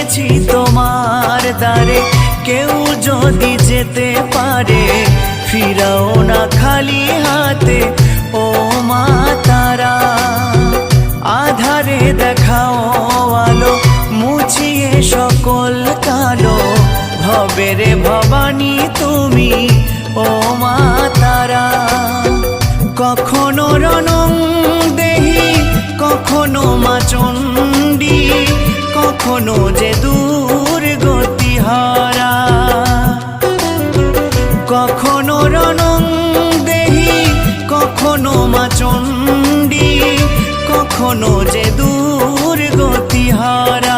এসেছি তোমার দ্বারে, কেউ যদি যেতে পারে ফিরাও না খালি হাতে ও মা তারা। আধারে দেখাও আলো, মুছিয়ে সকল কালো, ভবের ভবানী তুমি ও মা তারা। কখনো রণং দেহি, কখনো মা চণ্ডী, কখনো যে দুর্গতি হারা। কখনো রণং দেহি, কখনো মা চণ্ডী, কখনো যে দুর্গতি হারা।